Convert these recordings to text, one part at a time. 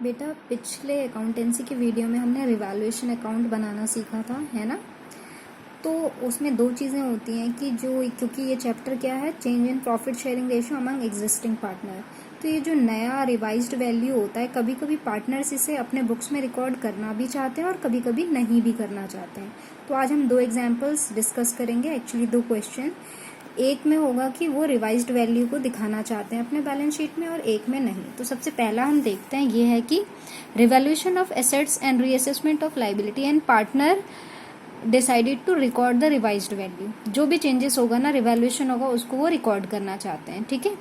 बेटा पिछले अकाउंटेंसी की वीडियो में हमने रिवैल्यूएशन अकाउंट बनाना सीखा था, है ना। तो उसमें दो चीज़ें होती हैं कि क्योंकि ये चैप्टर क्या है, change in profit sharing ratio among existing partner. तो ये जो नया रिवाइज्ड वैल्यू होता है, कभी कभी पार्टनर्स इसे अपने बुक्स में रिकॉर्ड करना भी चाहते हैं और कभी कभी नहीं भी करना चाहते हैं। तो आज हम दो एग्जाम्पल्स डिस्कस करेंगे, एक्चुअली दो क्वेश्चन। एक में होगा कि वो रिवाइज्ड वैल्यू को दिखाना चाहते हैं अपने बैलेंस शीट में और एक में नहीं। तो सबसे पहला हम देखते हैं, ये है कि revaluation of assets and reassessment of liability and partner decided to record the revised value. जो भी चेंजेस होगा ना, रिवैल्यूएशन होगा, उसको वो रिकॉर्ड करना चाहते हैं, ठीक है।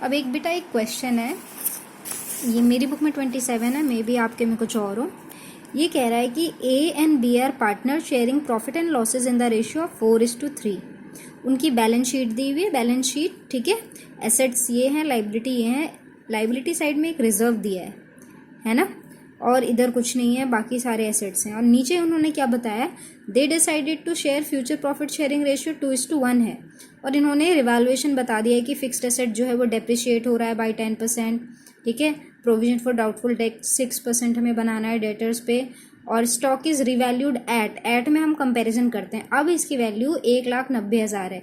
अब एक बेटा एक क्वेश्चन है, ये मेरी बुक में 27 है, मे बी आपके में कुछ और हो। ये कह रहा है कि A and B are partner sharing profit and losses in the ratio of 4:3। उनकी बैलेंस शीट दी हुई है, बैलेंस शीट, ठीक है। एसेट्स ये हैं, लाइबिलिटी ये हैं। लाइबिलिटी साइड में एक रिजर्व दिया है ना, और इधर कुछ नहीं है, बाकी सारे एसेट्स हैं। और नीचे उन्होंने क्या बताया, they decided to share future profit sharing ratio 2:1 है। और इन्होंने रिवैल्यूएशन बता दिया है कि फिक्स्ड एसेट जो है वो डेप्रिशिएट हो रहा है बाई 10%, ठीक है। प्रोविजन फॉर डाउटफुल डेट 6% हमें बनाना है डेटर्स पे। और स्टॉक इज रिवैल्यूड एट में हम कंपैरिजन करते हैं। अब इसकी वैल्यू 1,90,000 है,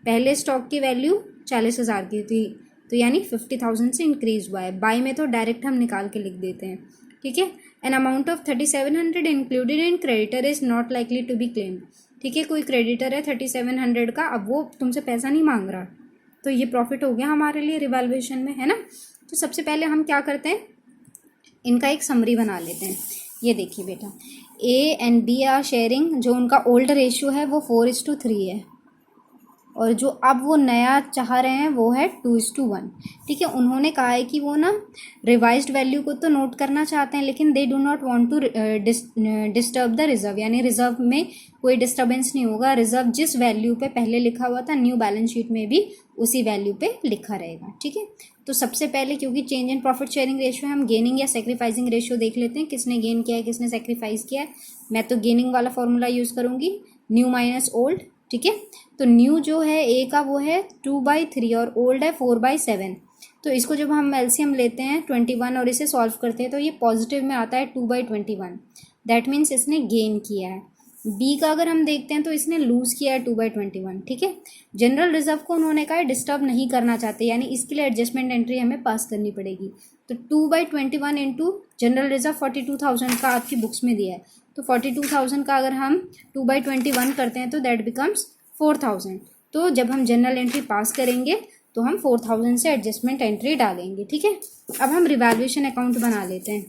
पहले स्टॉक की वैल्यू 40,000 की थी, तो यानी 50,000 से इंक्रीज हुआ है। बाय में तो डायरेक्ट हम निकाल के लिख देते हैं, ठीक है। An amount of 3,700 included in creditor is not likely to be claimed, ठीक है। कोई क्रेडिटर है 3,700 का, अब वो तुमसे पैसा नहीं मांग रहा, तो ये प्रॉफिट हो गया हमारे लिए रिवैल्यूएशन में, है ना। तो सबसे पहले हम क्या करते हैं, इनका एक समरी बना लेते हैं। ये देखिए बेटा, A and B are sharing, जो उनका ओल्ड रेशियो है वो 4:3 है, और जो अब वो नया चाह रहे हैं वो है 2:1, ठीक है। उन्होंने कहा है कि वो ना रिवाइज्ड वैल्यू को तो नोट करना चाहते हैं, लेकिन they do not want to disturb the reserve, यानी रिजर्व में कोई डिस्टर्बेंस नहीं होगा। रिजर्व जिस वैल्यू पे पहले लिखा हुआ था न्यू बैलेंस शीट में भी उसी वैल्यू पे लिखा रहेगा, ठीक है। तो सबसे पहले, क्योंकि change in profit sharing ratio है, हम गेनिंग या सेक्रीफाइसिंग रेशियो देख लेते हैं, किसने गेन किया है किसने सेक्रीफाइस किया है। मैं तो गेनिंग वाला फॉर्मूला यूज़ करूँगी, न्यू माइनस ओल्ड, ठीक है। तो न्यू जो है ए का वो है 2/3 और ओल्ड है 4/7। तो इसको जब हम एलसीएम लेते हैं 21 और इसे सॉल्व करते हैं तो ये पॉजिटिव में आता है 2/21, दैट मीन्स इसने गेन किया है। बी का अगर हम देखते हैं तो इसने लूज किया है 2/21, ठीक है। जनरल रिजर्व को उन्होंने कहा डिस्टर्ब नहीं करना चाहते, यानी इसके लिए एडजस्टमेंट एंट्री हमें पास करनी पड़ेगी। तो 2/21 इंटू जनरल रिजर्व 42,000 का आपकी बुक्स में दिया है, तो 42,000 का अगर हम 2/21 करते हैं तो दैट बिकम्स 4,000। तो जब हम जनरल एंट्री पास करेंगे तो हम 4,000 से एडजस्टमेंट एंट्री डालेंगे, ठीक है। अब हम रिवैल्यूएशन अकाउंट बना लेते हैं।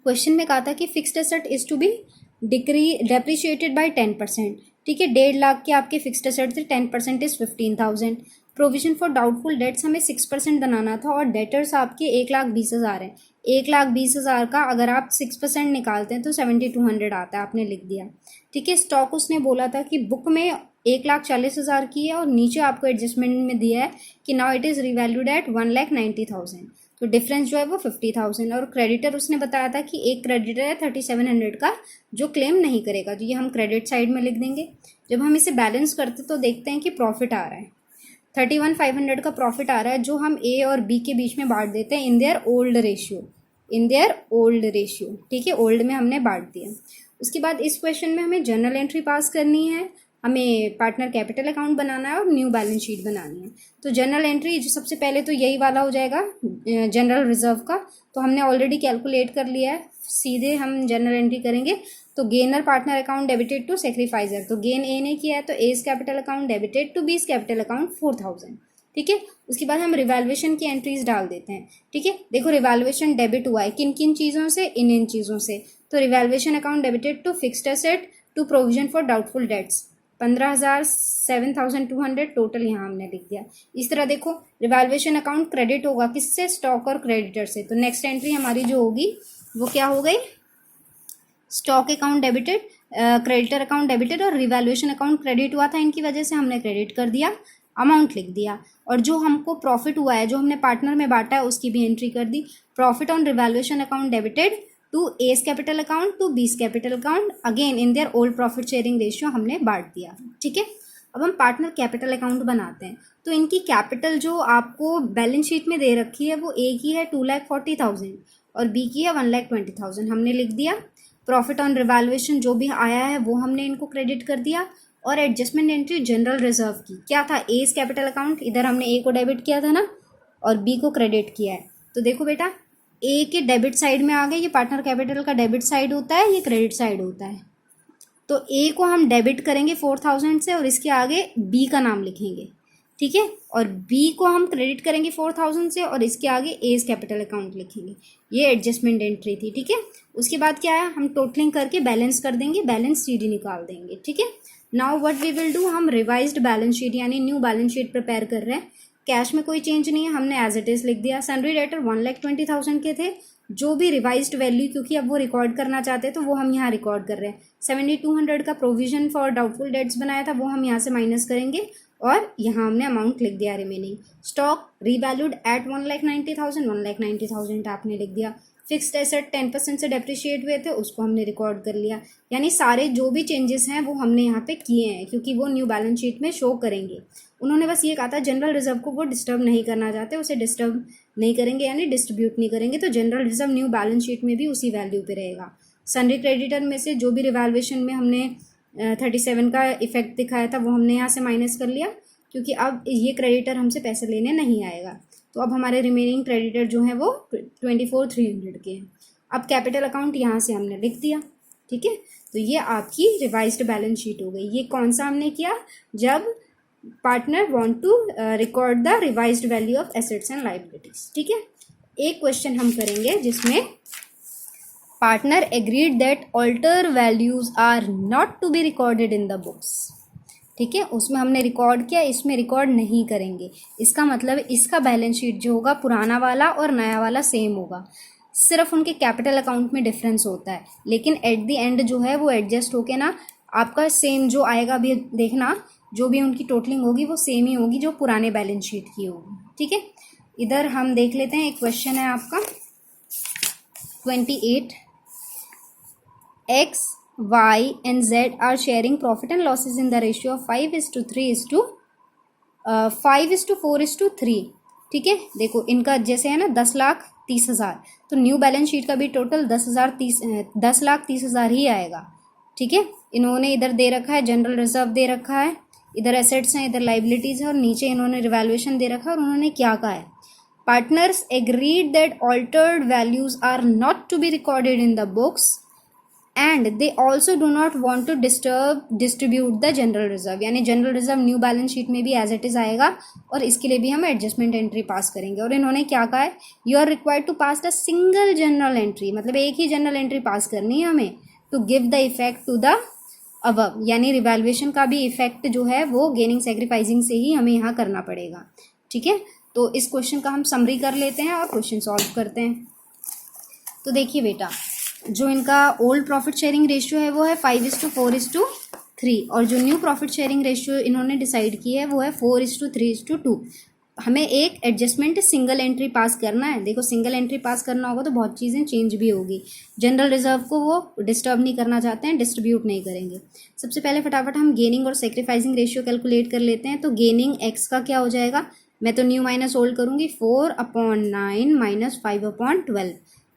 क्वेश्चन में कहा था कि fixed asset is to be depreciated by 10%, ठीक है। 1.5 लाख के आपके फिक्स्ड एसेट थे, 10% is 15,000। Provision for doubtful dates हमें 6% बनाना था, और डेटर्स आपके 1,20,000 हैं। 1,20,000 का अगर आप 6% निकालते हैं तो 7,200 आता है, आपने लिख दिया, ठीक है। स्टॉक उसने बोला था कि बुक में 1,40,000 की है, और नीचे आपको एडजस्टमेंट में दिया है कि now it is revalued at 1,90,000, तो डिफरेंस जो है वो 50,000। और क्रेडिटर उसने बताया था कि एक क्रेडिटर है 3,700 का जो क्लेम नहीं करेगा, तो ये हम क्रेडिट साइड में लिख देंगे। जब हम इसे बैलेंस करते तो देखते हैं कि प्रॉफिट आ रहा है, 31,500 का प्रॉफिट आ रहा है, जो हम ए और बी के बीच में बांट देते हैं इन देयर ओल्ड रेशियो, ठीक है। ओल्ड में हमने बांट दिया। उसके बाद इस क्वेश्चन में हमें जर्नल एंट्री पास करनी है, हमें पार्टनर कैपिटल अकाउंट बनाना है और न्यू बैलेंस शीट बनानी है। तो जनरल एंट्री जो सबसे पहले तो यही वाला हो जाएगा जनरल रिजर्व का, तो हमने ऑलरेडी कैलकुलेट कर लिया है, सीधे हम जनरल एंट्री करेंगे। तो gainer partner account debited to sacrificer, तो गेन ए ने किया है तो A's capital account debited to B's capital account 4,000, ठीक है। उसके बाद हम रिवैल्यूएशन की एंट्रीज डाल देते हैं, ठीक है। देखो रिवैल्यूएशन डेबिट हुआ है किन किन चीज़ों से, इन चीज़ों से। तो revaluation account debited to fixed asset to provision for doubtful debts 15,000 7,200 total यहाँ हमने लिख दिया। इस तरह देखो रिवैल्यूएशन अकाउंट क्रेडिट होगा किससे, स्टॉक और क्रेडिटर से। तो नेक्स्ट एंट्री हमारी जो होगी वो क्या हो गई, stock account debited, creditor account debited, और रिवैल्यूएशन अकाउंट क्रेडिट हुआ था, इनकी वजह से हमने क्रेडिट कर दिया, अमाउंट लिख दिया। और जो हमको प्रॉफिट हुआ है जो हमने पार्टनर में बांटा है उसकी भी एंट्री कर दी। Profit on revaluation account debited to A's capital account to B's capital account, again in their old profit sharing ratio हमने बांट दिया, ठीक है। अब हम पार्टनर कैपिटल अकाउंट बनाते हैं। तो इनकी कैपिटल जो आपको बैलेंस शीट में दे रखी है वो ए की है 2,40,000 और बी की है 1,20,000, हमने लिख दिया। प्रॉफिट ऑन रिवैल्यूएशन जो भी आया है वो हमने इनको क्रेडिट कर दिया। और एडजस्टमेंट एंट्री जनरल रिजर्व की क्या था, एज कैपिटल अकाउंट, इधर हमने ए को डेबिट किया था ना और बी को क्रेडिट किया है। तो देखो बेटा, ए के डेबिट साइड में आ गए, ये पार्टनर कैपिटल का डेबिट साइड होता है, ये क्रेडिट साइड होता है। तो ए को हम डेबिट करेंगे 4,000 से और इसके आगे बी का नाम लिखेंगे, ठीक है। और बी को हम क्रेडिट करेंगे 4,000 से और इसके आगे एज कैपिटल अकाउंट लिखेंगे। ये एडजस्टमेंट एंट्री थी, ठीक है। उसके बाद क्या है, हम टोटलिंग करके बैलेंस कर देंगे, बैलेंस सीडी निकाल देंगे, ठीक है। Now what we will do, हम रिवाइज्ड बैलेंस शीट यानी न्यू बैलेंस शीट प्रिपेयर कर रहे हैं। कैश में कोई चेंज नहीं है, हमने एज इट इज लिख दिया। सैलरी डेटर 1,20,000 के थे, जो भी रिवाइज्ड वैल्यू क्योंकि अब वो रिकॉर्ड करना चाहते हैं तो वो हम यहाँ रिकॉर्ड कर रहे हैं। 7,200 का प्रोविजन फॉर डाउटफुल डेट्स बनाया था, वो हम यहाँ से माइनस करेंगे और यहाँ हमने अमाउंट लिख दिया रिमेनिंग। स्टॉक रीवैल्यूड एट 1,90,000, 1,90,000 आपने लिख दिया। फिक्स्ड एसेट 10% से डेप्रिशिएट हुए थे, उसको हमने रिकॉर्ड कर लिया। यानी सारे जो भी चेंजेस हैं वो हमने यहाँ पे किए हैं क्योंकि वो न्यू बैलेंस शीट में शो करेंगे। उन्होंने बस ये कहा था जनरल रिजर्व को वो डिस्टर्ब नहीं करना चाहते, उसे डिस्टर्ब नहीं करेंगे यानी डिस्ट्रीब्यूट नहीं करेंगे, तो general reserve new balance sheet में भी उसी वैल्यू पे रहेगा। सन्ड्री क्रेडिटर में से जो भी रिवैल्यूएशन में हमने 37 का इफेक्ट दिखाया था वो हमने यहाँ से माइनस कर लिया क्योंकि अब ये क्रेडिटर हमसे पैसे लेने नहीं आएगा। तो अब हमारे रिमेनिंग क्रेडिटर जो है वो 24,300 के हैं। अब कैपिटल अकाउंट यहाँ से हमने लिख दिया, ठीक है। तो ये आपकी रिवाइज्ड बैलेंस शीट हो गई। ये कौन सा हमने किया, जब partner want to record the revised value of assets and liabilities, ठीक है। एक क्वेश्चन हम करेंगे जिसमें partner agreed that alter values are not to be recorded in the books, ठीक है। उसमें हमने रिकॉर्ड किया, इसमें रिकॉर्ड नहीं करेंगे। इसका मतलब इसका बैलेंस शीट जो होगा पुराना वाला और नया वाला सेम होगा, सिर्फ उनके कैपिटल अकाउंट में डिफरेंस होता है, लेकिन एट द एंड जो है वो एडजस्ट होके ना आपका सेम जो आएगा, अभी देखना जो भी उनकी टोटलिंग होगी वो सेम ही होगी जो पुराने बैलेंस शीट की होगी, ठीक है। इधर हम देख लेते हैं, एक क्वेश्चन है आपका 28, X, Y and Z are sharing profit and losses in the ratio of 5:4:3, ठीक है। देखो इनका जैसे है ना 10,30,000, तो न्यू बैलेंस शीट का भी टोटल 10,30,000 ही आएगा, ठीक है। इन्होंने इधर दे रखा है जनरल रिजर्व दे रखा है, इधर एसेट्स हैं, इधर लाइबिलिटीज है और नीचे इन्होंने रिवैल्यूएशन दे रखा है। और उन्होंने क्या कहा है, partners agreed that altered values are not to be recorded in the books and they also do not want to distribute the general reserve, यानी general reserve new balance sheet में भी एज इट इज आएगा और इसके लिए भी हम adjustment entry पास करेंगे। और इन्होंने क्या कहा है, you are required to pass the single journal entry, मतलब एक ही जनरल एंट्री पास करनी है हमें, to give the effect to the above, यानी रिवैल्यूएशन का भी इफेक्ट जो है वो गेनिंग सेक्रीफाइसिंग से ही हमें यहाँ करना पड़ेगा, ठीक है। तो इस क्वेश्चन का हम समरी कर लेते हैं और क्वेश्चन सॉल्व करते हैं। तो देखिए बेटा, जो इनका ओल्ड प्रॉफिट शेयरिंग रेशियो है वो है 5:4:3 और जो न्यू प्रॉफिट शेयरिंग रेशियो इन्होंने डिसाइड की है वो है 4:3:2। हमें एक एडजस्टमेंट सिंगल एंट्री पास करना है। देखो सिंगल एंट्री पास करना होगा तो बहुत चीज़ें चेंज भी होगी। जनरल रिजर्व को वो डिस्टर्ब नहीं करना चाहते हैं, डिस्ट्रीब्यूट नहीं करेंगे। सबसे पहले फटाफट हम गेनिंग और सेक्रीफाइसिंग रेशियो कैलकुलेट कर लेते हैं। तो गेनिंग एक्स का क्या हो जाएगा, मैं तो न्यू माइनस ओल्ड करूँगी, 4/9 - 5/12।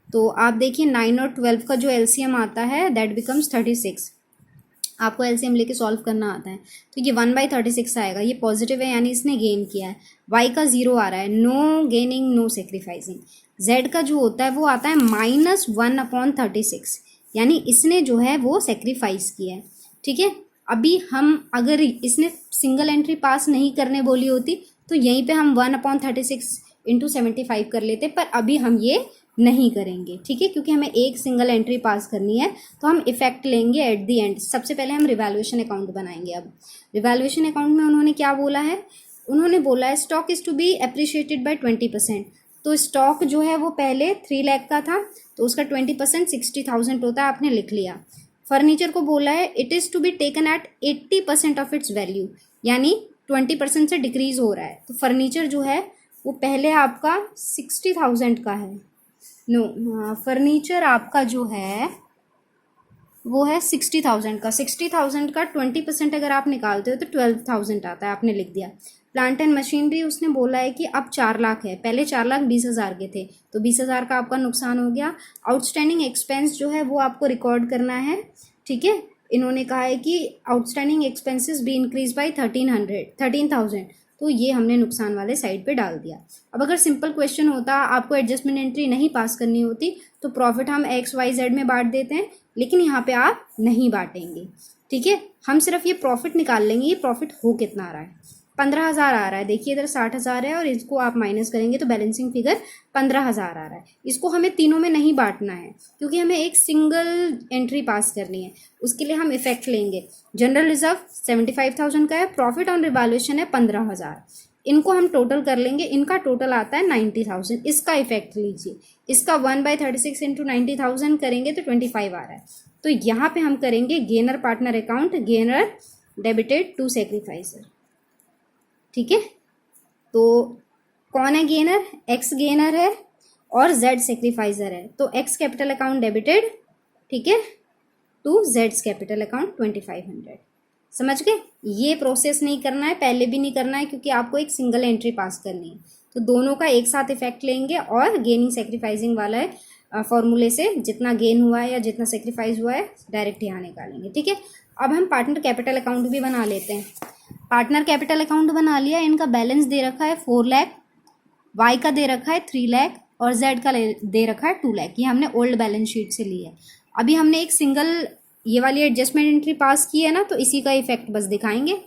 तो आप देखिए 9 और 12 का जो एलसीएम आता है दैट बिकम्स 36। आपको एलसीएम लेके सॉल्व करना आता है तो ये 1/36 आएगा। ये पॉजिटिव है यानी इसने गेन किया है। वाई का 0 आ रहा है, no gaining no sacrificing. Z का जो होता है वो आता है -1/36 यानी इसने जो है वो सेक्रीफाइस किया है, ठीक है। अभी हम अगर इसने सिंगल एंट्री पास नहीं करने बोली होती तो यहीं पे हम 1/36 × 75 कर लेते, पर अभी हम ये नहीं करेंगे, ठीक है, क्योंकि हमें एक सिंगल एंट्री पास करनी है। तो हम इफेक्ट लेंगे एट द एंड। सबसे पहले हम रिवैल्यूएशन अकाउंट बनाएंगे। अब रिवैल्यूएशन अकाउंट में उन्होंने क्या बोला है, उन्होंने बोला है stock is to be appreciated by 20%। तो स्टॉक जो है वो पहले 3 लाख का था तो उसका 20% 60,000 होता है, आपने लिख लिया। फर्नीचर को बोला है it is to be taken at 80% of its value, यानी 20% से डिक्रीज हो रहा है। तो फर्नीचर जो है वो पहले आपका 60,000 का है। नो फर्नीचर आपका जो है वो है 60,000 का। 60,000 का 20% अगर आप निकालते हो तो 12,000 आता है, आपने लिख दिया। प्लांट एंड मशीनरी उसने बोला है कि अब 4 लाख है, पहले 4,20,000 के थे, तो 20,000 का आपका नुकसान हो गया। आउटस्टैंडिंग एक्सपेंस जो है वो आपको रिकॉर्ड करना है, ठीक है। इन्होंने कहा है कि outstanding expenses be increase by 13,000, तो ये हमने नुकसान वाले साइड पे डाल दिया। अब अगर सिंपल क्वेश्चन होता, आपको एडजस्टमेंट एंट्री नहीं पास करनी होती, तो प्रॉफिट हम XYZ में बांट देते हैं, लेकिन यहाँ पे आप नहीं बांटेंगे, ठीक है। हम सिर्फ ये प्रॉफिट निकाल लेंगे, ये प्रॉफिट हो कितना आ रहा है, 15,000 आ रहा है। देखिए इधर 60,000 है और इसको आप माइनस करेंगे तो बैलेंसिंग फिगर 15,000 आ रहा है। इसको हमें तीनों में नहीं बांटना है, क्योंकि हमें एक सिंगल एंट्री पास करनी है। उसके लिए हम इफेक्ट लेंगे। जनरल रिजर्व 75,000 का है, प्रॉफिट ऑन रिवैल्यूएशन है 15,000। इनको हम टोटल कर लेंगे, इनका टोटल आता है 90,000। इसका इफेक्ट लीजिए, इसका 1/36 इंटू 90,000 करेंगे तो 25 आ रहा है। तो यहाँ पे हम करेंगे gainer partner account, gainer debited to sacrificer, ठीक है। तो कौन है गेनर, एक्स गेनर है और जेड सेक्रीफाइसर है, तो एक्स कैपिटल अकाउंट डेबिटेड, ठीक है, टू जेड्स कैपिटल अकाउंट 2500। समझ गए। ये प्रोसेस नहीं करना है, पहले भी नहीं करना है, क्योंकि आपको एक सिंगल एंट्री पास करनी है। तो दोनों का एक साथ इफेक्ट लेंगे और गेनिंग सेक्रीफाइसिंग वाला है फॉर्मूले से जितना गेन हुआ है या जितना सेक्रीफाइस हुआ है डायरेक्ट यहाँ निकालेंगे, ठीक है। अब हम पार्टनर कैपिटल अकाउंट भी बना लेते हैं। पार्टनर कैपिटल अकाउंट बना लिया, इनका बैलेंस दे रखा है 4 लाख, वाई का दे रखा है 3 लाख और जेड का दे रखा है 2 लाख। ये हमने ओल्ड बैलेंस शीट से ली है। अभी हमने एक सिंगल ये वाली एडजस्टमेंट एंट्री पास की है ना, तो इसी का इफेक्ट बस दिखाएंगे।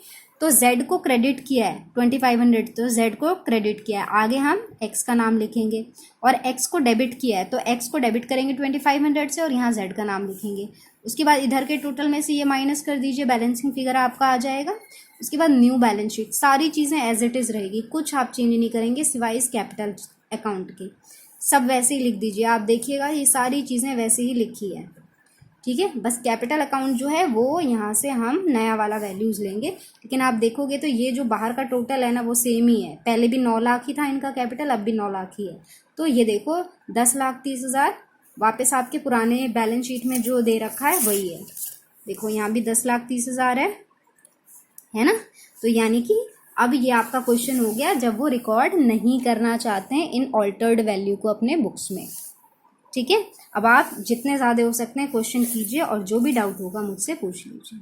तो जेड को क्रेडिट किया है 2500, तो जेड को क्रेडिट किया है। आगे हम एक्स का नाम लिखेंगे और एक्स को डेबिट किया है, तो एक्स को डेबिट करेंगे 2500 से और यहाँ जेड का नाम लिखेंगे। उसके बाद इधर के टोटल में से ये माइनस कर दीजिए, बैलेंसिंग फिगर आपका आ जाएगा। उसके बाद न्यू बैलेंस शीट, सारी चीज़ें एज इट इज़ रहेगी, कुछ आप चेंज नहीं करेंगे सिवाय इस कैपिटल अकाउंट के। सब वैसे ही लिख दीजिए, आप देखिएगा ये सारी चीज़ें वैसे ही लिखी है, ठीक है। बस कैपिटल अकाउंट जो है वो यहाँ से हम नया वाला वैल्यूज लेंगे। लेकिन आप देखोगे तो ये जो बाहर का टोटल है ना वो सेम ही है, पहले भी 9 लाख ही था इनका कैपिटल, अब भी 9 लाख ही है। तो ये देखो 10,30,000 वापस आपके पुराने बैलेंस शीट में जो दे रखा है वही है। देखो यहाँ भी 10,30,000 है ना। तो यानी कि अब ये आपका क्वेश्चन हो गया जब वो रिकॉर्ड नहीं करना चाहते हैं इन ऑल्टर्ड वैल्यू को अपने बुक्स में, ठीक है। अब आप जितने ज़्यादा हो सकते हैं क्वेश्चन कीजिए और जो भी डाउट होगा मुझसे पूछ लीजिए।